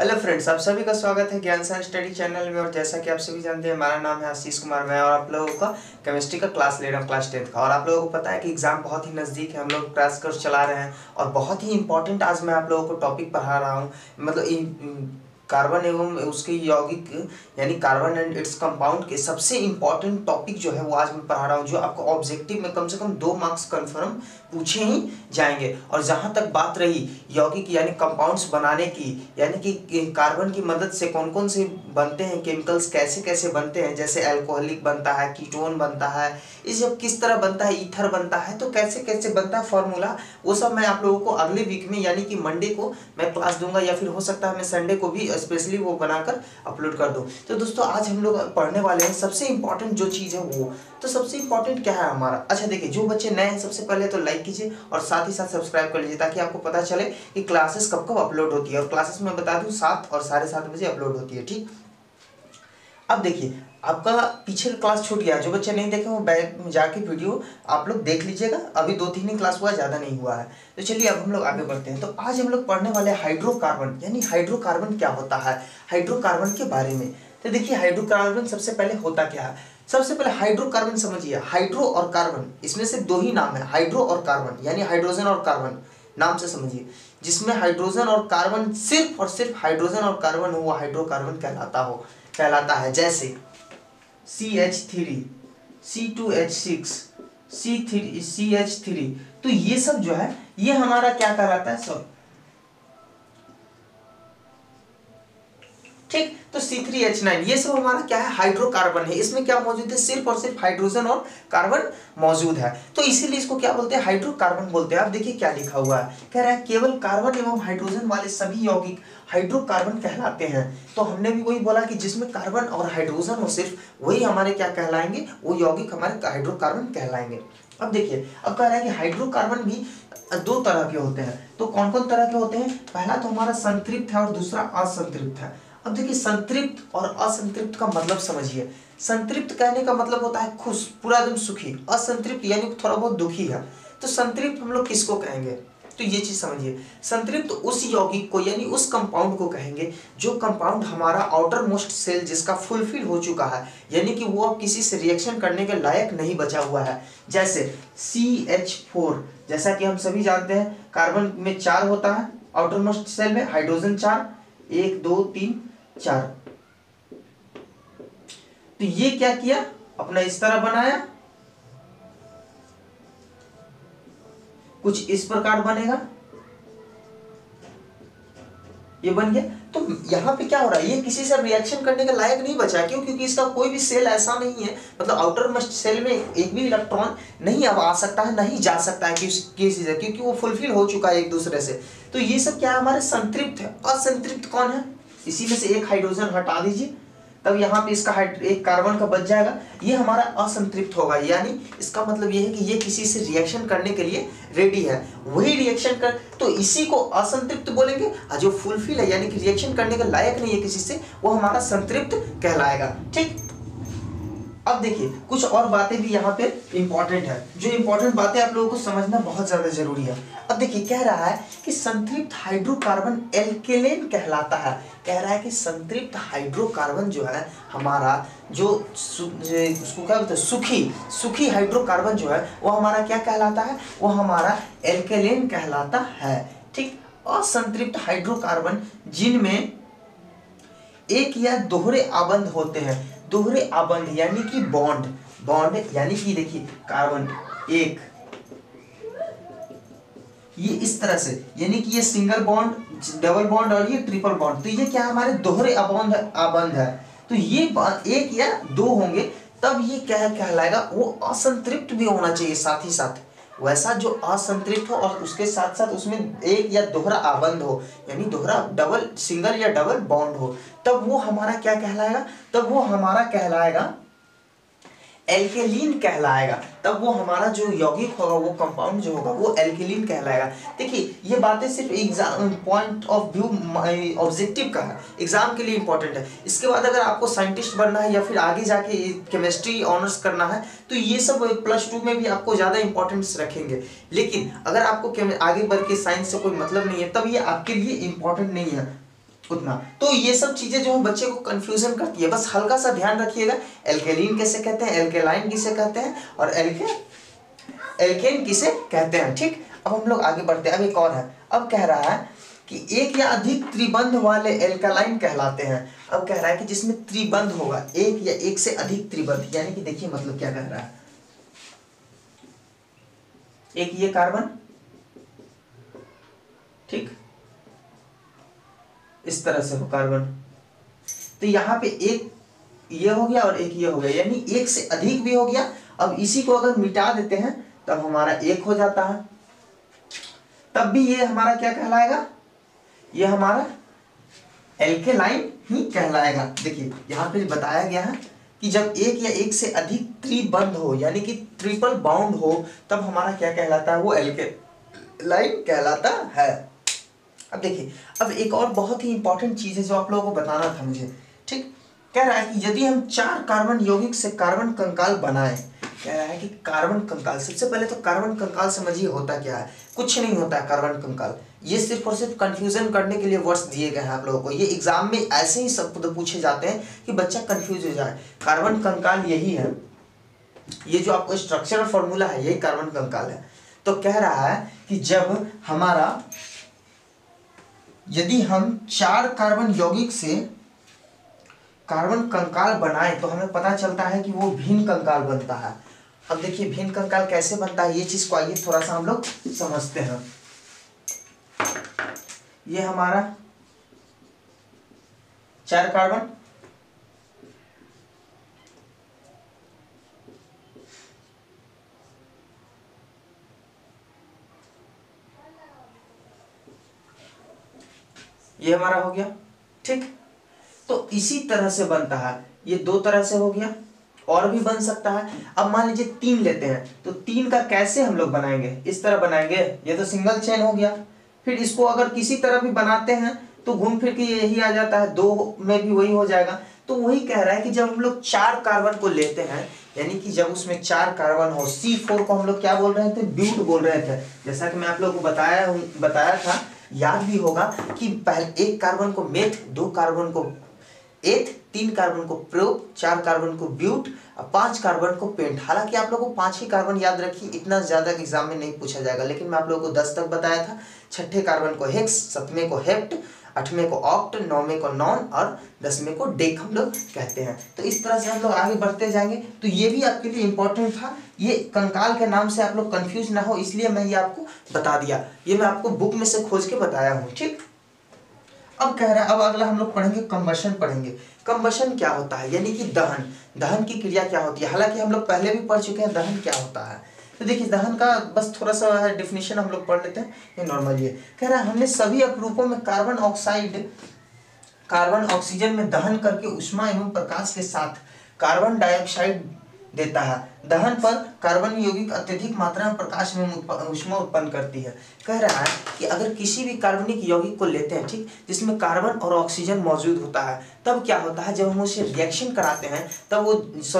Hello friends, आप सभी का स्वागत है ज्ञान साइंस स्टडी चैनल में। और जैसा कि आप सभी जानते हैं, हमारा नाम है आशीष कुमार। मैं और आप लोगों का केमिस्ट्री का क्लास ले रहा हूँ, क्लास 10th का। और आप लोगों को पता है कि एग्जाम बहुत ही नज़दीक है, हम लोग क्रैश कोर्स चला रहे हैं और बहुत ही इंपॉर्टेंट आज मैं आप लोगों को टॉपिक पढ़ा रहा हूँ। मतलब कार्बन एवं उसके यौगिक यानी कार्बन एंड इट्स कंपाउंड के सबसे इंपॉर्टेंट टॉपिक जो है वो आज मैं पढ़ा रहा हूँ, जो आपको ऑब्जेक्टिव में कम से कम 2 मार्क्स कंफर्म पूछे ही जाएंगे। और जहाँ तक बात रही यौगिक यानी कंपाउंड्स बनाने की, यानी कि कार्बन की मदद से कौन कौन से बनते हैं, केमिकल्स कैसे कैसे बनते हैं, जैसे अल्कोहलिक बनता है, कीटोन बनता है, ये सब किस तरह बनता है, ईथर बनता है, तो कैसे कैसे बनता है फॉर्मूला, वो सब मैं आप लोगों को अगले वीक में यानी कि मंडे को मैं क्लास दूंगा, या फिर हो सकता है मैं संडे को भी स्पेशली वो बनाकर अपलोड कर दूं। तो दोस्तों आज हम लोग पढ़ने वाले हैं सबसे इंपॉर्टेंट जो चीज़ है वो। तो सबसे इंपॉर्टेंट क्या है हमारा, अच्छा देखिए, जो बच्चे नए हैं सबसे पहले तो लाइक कीजिए और साथ ही साथ सब्सक्राइब कर लीजिए, ताकि आपको पता चले कि क्लासेस कब कब अपलोड होती है। और क्लासेस मैं बता दूं 7 और 7:30 बजे अपलोड होती है, ठीक। अब देखिए, आपका पीछे का क्लास छूट गया, जो बच्चे नहीं देखे वो बैक में जाके वीडियो आप लोग देख लीजिएगा। अभी 2-3 ही क्लास हुआ, ज़्यादा नहीं हुआ है। तो चलिए अब हम लोग आगे बढ़ते हैं। तो आज हम लोग पढ़ने वाले हाइड्रोकार्बन, यानी हाइड्रोकार्बन क्या होता है, हाइड्रोकार्बन के बारे में। तो देखिए, हाइड्रोकार्बन सबसे पहले होता क्या है। सबसे पहले हाइड्रोकार्बन समझिए, हाइड्रो और कार्बन, इसमें से 2 ही नाम है, हाइड्रो और कार्बन, यानी हाइड्रोजन और कार्बन नाम से समझिए। जिसमें हाइड्रोजन और कार्बन, सिर्फ और सिर्फ हाइड्रोजन और कार्बन हो, वो हाइड्रोकार्बन कहलाता है। जैसे CH3, C2H6, CH3, तो ये सब जो है ये हमारा क्या कहलाता है, सब ठीक। तो C3H9 ये सब हमारा क्या है, हाइड्रोकार्बन है। इसमें क्या मौजूद है, सिर्फ और सिर्फ हाइड्रोजन और कार्बन मौजूद है, तो इसीलिए इसको क्या बोलते हैं, हाइड्रोकार्बन बोलते हैं। आप देखिए क्या लिखा हुआ है, कह रहा है केवल कार्बन एवं हाइड्रोजन वाले सभी यौगिक हाइड्रोकार्बन कहलाते हैं। तो हमने भी वही बोला कि जिसमें कार्बन और हाइड्रोजन हो सिर्फ, वही हमारे क्या कहलाएंगे, वो यौगिक हमारे हाइड्रोकार्बन कहलाएंगे। अब देखिए, अब कह रहा है कि हाइड्रोकार्बन भी 2 तरह के होते हैं। तो कौन कौन तरह के होते हैं, पहला तो हमारा संतृप्त है और दूसरा असंतृप्त है। अब देखिए, संतृप्त और असंतृप्त का मतलब समझिए। संतृप्त कहने का मतलब होता है खुश, पूरा एकदम सुखी। असंतृप्त यानी थोड़ा बहुत दुखी है। तो संतृप्त हम लोग किसको कहेंगे, तो ये चीज समझिए। संतृप्त उस यौगिक को यानी उस कंपाउंड को कहेंगे जो कंपाउंड हमारा आउटर मोस्ट सेल जिसका फुलफिल हो चुका है, यानी कि वो अब किसी से रिएक्शन करने के लायक नहीं बचा हुआ है। जैसे CH4, जैसा कि हम सभी जानते हैं कार्बन में 4 होता है आउटर मोस्ट सेल में, हाइड्रोजन 4, 1 2 3 4। तो ये क्या किया, अपना इस तरह बनाया, कुछ इस प्रकार बनेगा, ये बन गया। तो यहां पे क्या हो रहा है, ये किसी से रिएक्शन करने के लायक नहीं बचा। क्यों, क्योंकि इसका कोई भी सेल ऐसा नहीं है, मतलब आउटर मोस्ट सेल में एक भी इलेक्ट्रॉन नहीं अब आ सकता है, नहीं जा सकता है किसी से, क्योंकि वो फुलफिल हो चुका है एक दूसरे से। तो ये सब क्या है, हमारे संतृप्त है। असंतृप्त कौन है, इसी में से एक हाइड्रोजन हटा दीजिए, तब यहाँ पे इसका एक कार्बन का बच जाएगा, ये हमारा असंतृप्त होगा। यानी इसका मतलब ये है कि ये किसी से रिएक्शन करने के लिए रेडी है, वही रिएक्शन कर, तो इसी को असंतृप्त बोलेंगे। और जो फुलफिल है यानी कि रिएक्शन करने के लायक नहीं है किसी से, वो हमारा संतृप्त कहलाएगा, ठीक। अब देखिए, कुछ और बातें भी यहाँ पे इंपॉर्टेंट है, जो इंपॉर्टेंट बातें आप लोगों को समझना बहुत ज्यादा जरूरी है। अब देखिए, कह रहा है कि संतृप्त हाइड्रोकार्बन एल्केलेन कहलाता है। कह रहा है कि संतृप्त हाइड्रोकार्बन जो है हमारा, जो उसको क्या बोलते हैं, सुखी हाइड्रोकार्बन जो है वो हमारा क्या कहलाता है, वो हमारा एल्केलेन कहलाता है, ठीक। असंतृप्त हाइड्रोकार्बन जिनमें एक या दोहरे आबंध होते हैं, दोहरे आबंध यानी कि बॉन्ड यानी कि देखिए कार्बन 1, ये इस तरह से, यानी कि ये सिंगल बॉन्ड, डबल बॉन्ड और ये ट्रिपल बॉन्ड, तो ये क्या हमारे दोहरे आबंध है। तो ये 1 या 2 होंगे, तब ये क्या कहलाएगा, वो असंतृप्त भी होना चाहिए साथ ही साथ। वैसा जो असंतृप्त हो और उसके साथ साथ उसमें एक या दोहरा आबंध हो, यानी दोहरा डबल, सिंगल या डबल बॉन्ड हो, तब वो हमारा क्या कहलाएगा, तब वो हमारा कहलाएगा एल्केलीन कहलाएगा। तब वो हमारा जो यौगिक होगा, वो कंपाउंड जो होगा, वो एल्केलीन कहलाएगा। देखिए, ये बातें सिर्फ exam point of view objective का है, एग्जाम के लिए इंपॉर्टेंट है। इसके बाद अगर आपको साइंटिस्ट बनना है या फिर आगे जाके केमिस्ट्री ऑनर्स करना है, तो ये सब +2 में भी आपको ज़्यादा इंपॉर्टेंस रखेंगे। लेकिन अगर आपको आगे बढ़ के साइंस से कोई मतलब नहीं है, तब ये आपके लिए इंपॉर्टेंट नहीं है। उतना। तो ये सब चीजें जो है बच्चे को कंफ्यूजन करती है, बस हल्का सा ध्यान रखिएगा। एल्केलिन किसे कहते हैं, एल्केलाइन किसे कहते हैं, और एल्केन किसे कहते हैं। ठीक, अब हम लोग आगे बढ़ते हैं। अब एक और है, अब कह रहा है कि एक या अधिक त्रिबंध वाले एल्कलाइन कहलाते हैं। अब कह रहा है कि जिसमें त्रिबंध होगा, एक या एक से अधिक त्रिबंध, यानी कि देखिए मतलब क्या कह रहा है, एक ये कार्बन, ठीक, इस तरह से हो कार्बन, तो यहां पे एक ये हो गया और एक ये हो गया, यानी एक से अधिक भी हो गया। अब इसी को अगर मिटा देते हैं तब हमारा एक हो जाता है, तब भी ये हमारा क्या कहलाएगा, ये हमारा एल्केलाइन ही कहलाएगा। देखिए यहां पे बताया गया है कि जब एक या एक से अधिक त्रिबंध हो, यानी कि ट्रिपल बाउंड हो, तब हमारा क्या कहलाता है, वो एल्केलाइन कहलाता है। अब देखिए, अब एक और बहुत ही इंपॉर्टेंट चीज है जो आप लोगों को बताना था मुझे। ठीक, कह रहा है कि यदि हम 4 कार्बन यौगिक से कार्बन कंकाल बनाएं, कह रहा है कि कार्बन कंकाल, सबसे पहले तो कार्बन कंकाल समझिए होता क्या है। कुछ नहीं होता है कार्बन कंकाल, ये सिर्फ और सिर्फ कंफ्यूजन करने के लिए वर्ड्स दिए गए हैं आप लोगों को। ये एग्जाम में ऐसे ही शब्द पूछे जाते हैं कि बच्चा कंफ्यूज हो जाए। कार्बन कंकाल यही है, ये जो आपको स्ट्रक्चरल फॉर्मूला है यही कार्बन कंकाल है। तो कह रहा है कि जब हमारा, यदि हम 4 कार्बन यौगिक से कार्बन कंकाल बनाए तो हमें पता चलता है कि वो भिन्न कंकाल बनता है। अब देखिए भिन्न कंकाल कैसे बनता है, ये चीज को आइए थोड़ा सा हम लोग समझते हैं। ये हमारा 4 कार्बन, ये हमारा हो गया। ठीक, तो इसी तरह से बनता है, ये 2 तरह से हो गया, और भी बन सकता है। अब मान लीजिए 3 लेते हैं, तो 3 का कैसे हम लोग बनाएंगे, इस तरह बनाएंगे, ये तो सिंगल चेन हो गया। फिर इसको अगर किसी तरह भी बनाते हैं तो घूम फिर के यही आ जाता है, 2 में भी वही हो जाएगा। तो वही कह रहा है कि जब हम लोग 4 कार्बन को लेते हैं, यानी कि जब उसमें 4 कार्बन हो, C4 को हम लोग क्या बोल रहे थे, ब्यूट बोल रहे थे। जैसा कि मैं आप लोग को बताया था, याद भी होगा कि पहले 1 कार्बन को मेथ, 2 कार्बन को एथ, 3 कार्बन को प्रोप, 4 कार्बन को ब्यूट और 5 कार्बन को पेंट। हालांकि आप लोगों को 5 ही कार्बन याद रखिए, इतना ज्यादा एग्जाम में नहीं पूछा जाएगा, लेकिन मैं आप लोगों को 10 तक बताया था। 6ठे कार्बन को हेक्स, 7वें को हेप्ट, 8वें को ऑक्ट, 9वें को नॉन और 10वें को डेक हम लोग कहते हैं। तो इस तरह से हम लोग आगे बढ़ते जाएंगे। तो ये भी आपके लिए इंपॉर्टेंट था, ये कंकाल के नाम से आप लोग कंफ्यूज ना हो इसलिए मैं ये आपको बता दिया, ये मैं आपको बुक में से खोज के बताया हूँ। ठीक, अब कह रहा है, अब अगला हम लोग पढ़ेंगे कंबशन पढ़ेंगे। कंबशन क्या होता है, यानी कि दहन, दहन की क्रिया क्या होती है। हालांकि हम लोग पहले भी पढ़ चुके हैं दहन क्या होता है। तो देखिए दहन का बस थोड़ा सा डिफिनेशन हम लोग पढ़ लेते हैं। ये नॉर्मल ये कह रहा है, हमने सभी अपरूपों में कार्बन ऑक्सीजन में दहन करके ऊष्मा एवं प्रकाश के साथ कार्बन डाइऑक्साइड देता है। दहन पर कार्बन यौगिक अत्यधिक मात्रा में प्रकाश में ऊष्मा उत्पन्न करती है। कह रहा है कि अगर किसी भी कार्बनिक यौगिक को लेते हैं, ठीक, जिसमें कार्बन और ऑक्सीजन मौजूद होता है, तब क्या होता है, जब हम उसे रिएक्शन कराते हैं, तब वो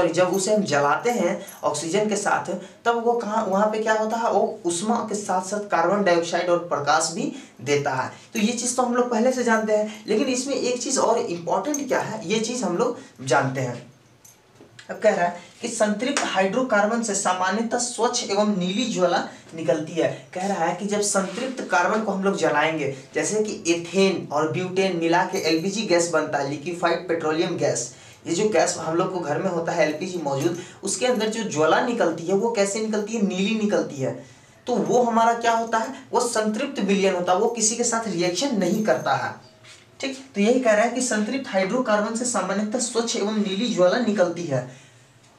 जब उसे हम जलाते हैं ऑक्सीजन के साथ, तब वो वहाँ पे क्या होता है, वो ऊष्मा के साथ साथ कार्बन डाइऑक्साइड और प्रकाश भी देता है। तो ये चीज़ तो हम लोग पहले से जानते हैं, लेकिन इसमें एक चीज़ और इम्पॉर्टेंट क्या है, ये चीज़ हम लोग जानते हैं। अब कह रहा है कि संतृप्त हाइड्रोकार्बन से सामान्यतः स्वच्छ एवं नीली ज्वाला निकलती है। कह रहा है कि जब संतृप्त कार्बन को हम लोग जलाएंगे, जैसे कि एथेन और ब्यूटेन मिला के एलपीजी गैस बनता है, लिक्विफाइड पेट्रोलियम गैस। ये जो गैस हम लोग को घर में होता है एलपीजी मौजूद, उसके अंदर जो ज्वाला निकलती है वो कैसे निकलती है, नीली निकलती है। तो वो हमारा क्या होता है, वो संतृप्त विलयन होता है, वो किसी के साथ रिएक्शन नहीं करता है। ठीक, तो यही कह रहा है कि संतृप्त हाइड्रोकार्बन से सामान्यतः स्वच्छ एवं नीली ज्वाला निकलती है।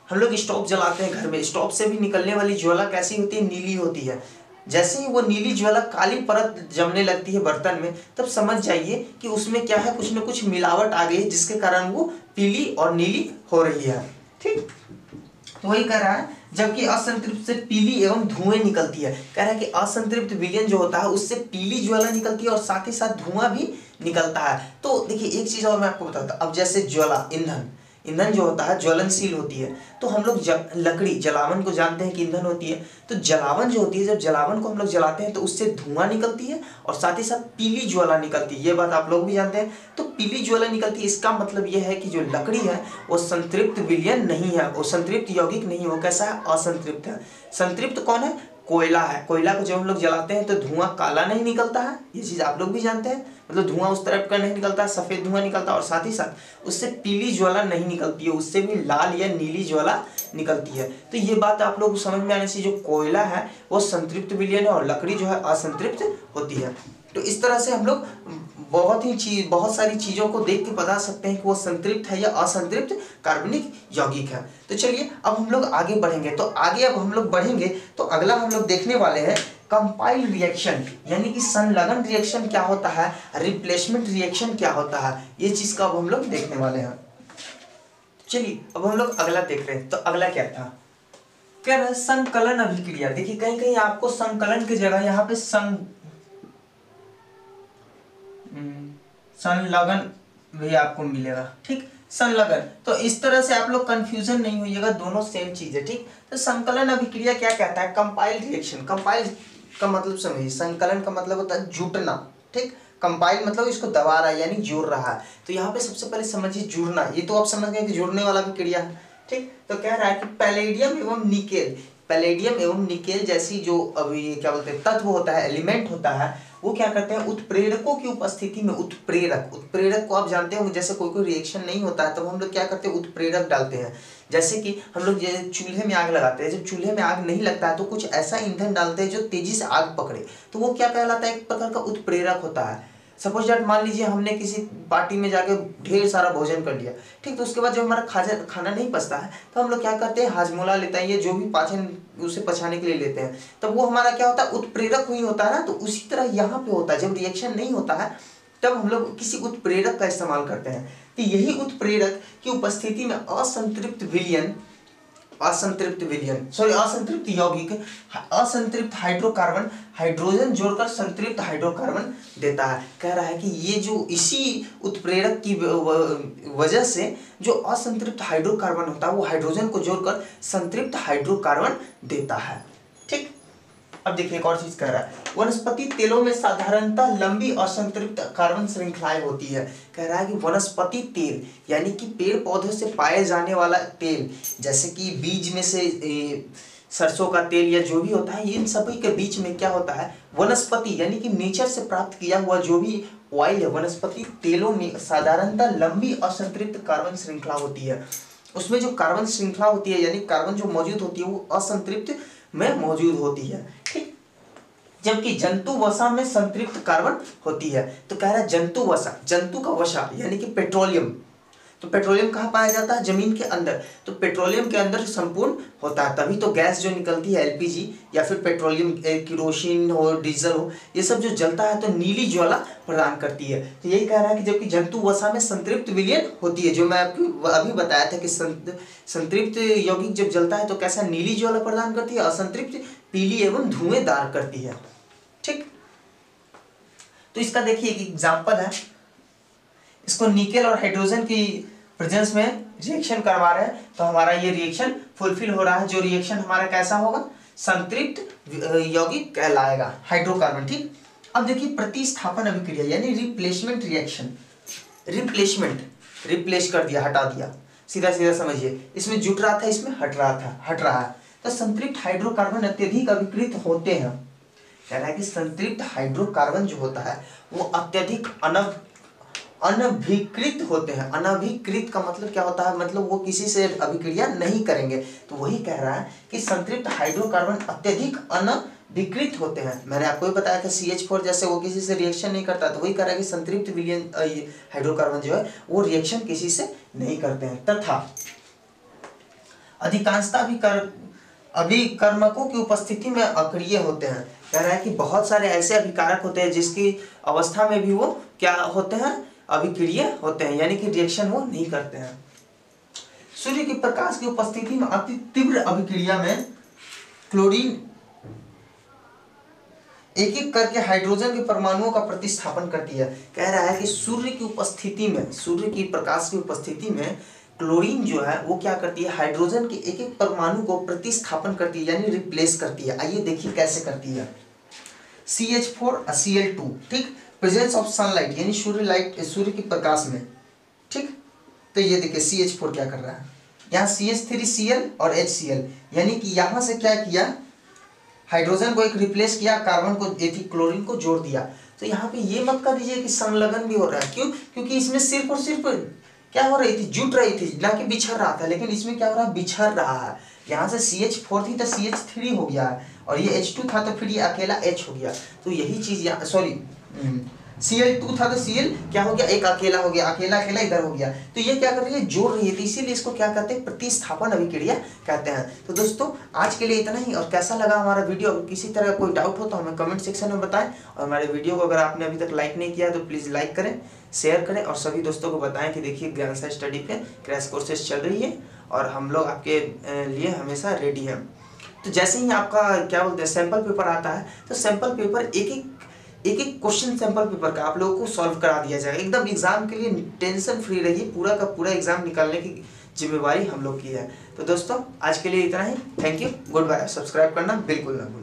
हम लोग स्टोव जलाते हैं घर में, स्टोव से भी निकलने वाली ज्वाला कैसी होती है, नीली होती है। जैसे ही वो नीली ज्वाला काली परत जमने लगती है बर्तन में, तब समझ जाइए कि उसमें क्या है, कुछ न कुछ मिलावट आ गई है, जिसके कारण वो पीली और नीली हो रही है। ठीक, तो वही कह रहा है, जबकि असंतृप्त से पीली एवं धुएं निकलती है। कह रहा है कि असंतृप्त विलयन जो होता है उससे पीली ज्वाला निकलती है और साथ ही साथ धुआं भी निकलता है। तो देखिए एक चीज और मैं आपको बताता हूँ, अब जैसे ज्वाला ईंधन, ईंधन जो होता है ज्वलनशील होती है। तो हम लोग लकड़ी जलावन को जानते हैं कि ईंधन होती है। तो जलावन जो होती है, जब जलावन को हम लोग जलाते हैं तो उससे धुआं निकलती है और साथ ही साथ पीली ज्वाला निकलती है। ये बात आप लोग भी जानते हैं। तो पीली ज्वाला निकलती है, इसका मतलब यह है कि जो लकड़ी है वो संतृप्त विलयन नहीं है, वो संतृप्त यौगिक नहीं है, वो कैसा है, असंतृप्त है। संतृप्त कौन है, कोयला है। कोयला को जब हम लोग जलाते हैं तो धुआं काला नहीं निकलता है, ये चीज आप लोग भी जानते हैं। मतलब धुआं उस तरफ का नहीं निकलता, सफेद धुआं निकलता है और साथ ही साथ उससे पीली ज्वाला नहीं निकलती है, उससे भी लाल या नीली ज्वाला निकलती है। तो ये बात आप लोग को समझ में आने से, जो कोयला है वो संतृप्त विलयन है और लकड़ी जो है असंतृप्त होती है। तो इस तरह से हम लोग बहुत सारी चीजों को देख के बता सकते हैं कि वो संतृप्त है या असंतृप्त कार्बनिक यौगिक है। तो चलिए अब हम लोग आगे बढ़ेंगे। तो आगे अब हम लोग बढ़ेंगे तो अगला हम लोग देखने वाले हैं कंपाइल रिएक्शन, यानी कि संलग्न रिएक्शन क्या होता है, रिप्लेसमेंट रिएक्शन क्या होता है, ये चीज का अब हम लोग देखने वाले हैं। चलिए अब हम लोग अगला देख रहे हैं। तो अगला क्या था, कह रहे संकलन अभिक्रिया। देखिए कहीं कहीं आपको संकलन की जगह यहाँ पे संलग्न भी आपको मिलेगा, ठीक, संलग्न। तो इस तरह से आप लोग कंफ्यूजन नहीं होइएगा, दोनों सेम चीज है, ठीक। तो संकलन अभिक्रिया क्या कहता है, कंपाइल रिएक्शन। कंपाइल का मतलब समझिए, संकलन का मतलब होता है जुटना, ठीक। कंपाइल मतलब इसको दबा रहा है यानी जोड़ रहा है। तो यहाँ पे सबसे पहले समझिए जुड़ना, ये तो आप समझ गए कि जुड़ने वाला भी क्रिया है, ठीक। तो कह रहा है कि पैलेडियम एवं निकेल, पैलेडियम एवं निकेल जैसी जो अभी क्या बोलते हैं तत्व होता है, एलिमेंट होता है, वो क्या करते हैं, उत्प्रेरकों की उपस्थिति में, उत्प्रेरक को आप जानते हो, जैसे कोई रिएक्शन नहीं होता है तो हम लोग क्या करते हैं, उत्प्रेरक डालते हैं। जैसे कि हम लोग चूल्हे में आग लगाते हैं, जब चूल्हे में आग नहीं लगता है तो कुछ ऐसा ईंधन डालते हैं जो तेजी से आग पकड़े, तो वो क्या कहलाता है, एक प्रकार का उत्प्रेरक होता है। सपोज दैट मान लीजिए हमने किसी पार्टी में जाके ढेर सारा भोजन कर लिया, ठीक। तो उसके बाद जब हमारा खाना नहीं पचता है तो हम लोग क्या करते हैं, हाजमोला लेते हैं, ये जो भी पाचन उसे पचाने के लिए लेते हैं, तब वो हमारा क्या होता है, उत्प्रेरक ही होता है ना। तो उसी तरह यहाँ पे होता है, जब रिएक्शन नहीं होता है तब हम लोग किसी उत्प्रेरक का इस्तेमाल करते हैं। तो यही उत्प्रेरक की उपस्थिति में असंतृप्त यौगिक, असंतृप्त हाइड्रोकार्बन, हाइड्रोजन जोड़कर संतृप्त हाइड्रोकार्बन देता है। कह रहा है कि ये जो इसी उत्प्रेरक की वजह से जो असंतृप्त हाइड्रोकार्बन होता है वो हाइड्रोजन को जोड़कर संतृप्त हाइड्रोकार्बन देता है, ठीक। अब देखिए एक और चीज कह रहा है, वनस्पति तेलों में साधारणतः लंबी असंतृप्त कार्बन श्रृंखलाएं होती है। कह रहा है कि वनस्पति तेल यानी कि पेड़ पौधों से पाए जाने वाला तेल, जैसे कि बीज में से सरसों का तेल या जो भी होता है, इन सभी के बीच में क्या होता है, वनस्पति यानी कि नेचर से प्राप्त किया हुआ जो भी ऑयल है, वनस्पति तेलों में साधारणतः लंबी असंतृप्त कार्बन श्रृंखला होती है। उसमें जो कार्बन श्रृंखला होती है यानी कार्बन जो मौजूद होती है वो असंतृप्त में मौजूद होती है, ठीक। जबकि जंतु वसा में संतृप्त कार्बन होती है। तो कह रहा है जंतु वसा, जंतु का वसा यानी कि पेट्रोलियम। तो पेट्रोलियम कहाँ पाया जाता है, जमीन के अंदर। तो पेट्रोलियम के अंदर संपूर्ण होता है, तभी तो गैस जो निकलती है एलपीजी या फिर पेट्रोलियम केरोसिन हो, डीजल हो, ये सब जो जलता है तो नीली ज्वाला प्रदान करती है। तो यही कह रहा है कि जबकि जंतु वसा में संतृप्त विलयन होती है, जो मैं आपको अभी बताया था कि संतृप्त यौगिक जब जलता है तो कैसा नीली ज्वाला प्रदान करती है, असंतृप्त पीली एवं धुएंदार करती है, ठीक। तो इसका देखिए एक एग्जाम्पल है, इसको निकेल और हाइड्रोजन की प्रेजेंस में रिएक्शन करवा रहे हैं तो हमारा ये रिएक्शन फुलफिल हो रहा है। जो रिएक्शन हमारा कैसा होगा, संतृप्त यौगिक कहलाएगा, हाइड्रोकार्बन, ठीक। अब देखिए प्रतिस्थापन अभिक्रिया यानी रिप्लेसमेंट रिएक्शन। रिप्लेस कर दिया, हटा दिया, सीधा सीधा समझिए, इसमें जुट रहा था, इसमें हट रहा है। तो संतृप्त हाइड्रोकार्बन अत्यधिक अभिकृत होते हैं। कह रहा है कि संतृप्त हाइड्रोकार्बन जो होता है वो अत्यधिक अनभिकृत होते हैं। अनभिकृत का मतलब क्या होता है, मतलब वो किसी से अभिक्रिया नहीं करेंगे। तो वही कह रहा है कि संतृप्त हाइड्रोकार्बन अत्यधिक अनभिकृत होते हैं। मैंने आपको भी बताया था CH4 जैसे वो किसी से रिएक्शन नहीं करता, तो वही कह रहा है कि संतृप्त विलयन हाइड्रोकार्बन जो है वो रिएक्शन किसी से नहीं करते हैं। तथा अधिकांशतः अभिकर्मकों की उपस्थिति में अक्रिय होते हैं। कह रहा है कि बहुत सारे ऐसे अभिकारक होते हैं जिसकी अवस्था में भी वो क्या होते हैं, अभिक्रिय होते हैं, यानी कि रिएक्शन वो नहीं करते हैं। सूर्य के प्रकाश की उपस्थिति में अति तीव्र अभिक्रिया में क्लोरीन एक एक करके हाइड्रोजन के परमाणुओं का प्रतिस्थापन करती है। कह रहा है कि सूर्य की उपस्थिति में, सूर्य की प्रकाश की उपस्थिति में क्लोरीन जो है वो क्या करती है, हाइड्रोजन के एक एक परमाणु को प्रतिस्थापन करती है, यानी रिप्लेस करती है। आइए देखिए कैसे करती है। CH4 Cl2, ठीक, प्रेजेंस ऑफ सनलाइट यानी सूर्य के प्रकाश में, ठीक। तो ये देखिए CH4 क्या कर रहा है, यहाँ CH3Cl और HCl, यानी कि यहाँ से क्या किया, हाइड्रोजन को एक रिप्लेस किया, कार्बन को क्लोरीन को जोड़ दिया। तो यहाँ पे ये मत कर दीजिए कि संलग्न भी हो रहा है, क्यों, क्योंकि इसमें सिर्फ और सिर्फ क्या हो रही थी, जुट रही थी, ना कि बिछड़ रहा था। लेकिन इसमें क्या हो रहा है, बिछड़ रहा है। यहाँ से CH4 थी तो CH3 हो गया है, और ये H2 था तो फिर ये अकेला H हो गया। तो यही चीज यहाँ, सॉरी, Cl2 था तो Cl क्या हो गया, एक अकेला हो गया, अकेला अकेला इधर हो गया। तो ये क्या कर रही है, जोड़ रही है, तो इसीलिए इसको क्या कहते हैं, प्रतिस्थापन अभिक्रिया कहते हैं। तो दोस्तों आज के लिए इतना ही, और कैसा लगा हमारा वीडियो, अगर किसी तरह कोई डाउट हो तो हमें कमेंट सेक्शन में बताएं। और हमारे वीडियो को अगर आपने अभी तक लाइक नहीं किया तो प्लीज़ लाइक करें, शेयर करें, और सभी दोस्तों को बताएं कि देखिए ज्ञान साइंस स्टडी पे क्रैश कोर्सेज चल रही है, और हम लोग आपके लिए हमेशा रेडी हैं। तो जैसे ही आपका क्या बोलते हैं सैंपल पेपर आता है, तो सैंपल पेपर एक एक क्वेश्चन सैंपल पेपर का आप लोगों को सॉल्व करा दिया जाएगा। एकदम एग्जाम के लिए टेंशन फ्री रहिए, पूरा का पूरा एग्जाम निकालने की जिम्मेवारी हम लोग की है। तो दोस्तों आज के लिए इतना ही, thank you, goodbye. Subscribe करना बिल्कुल ना भूलें।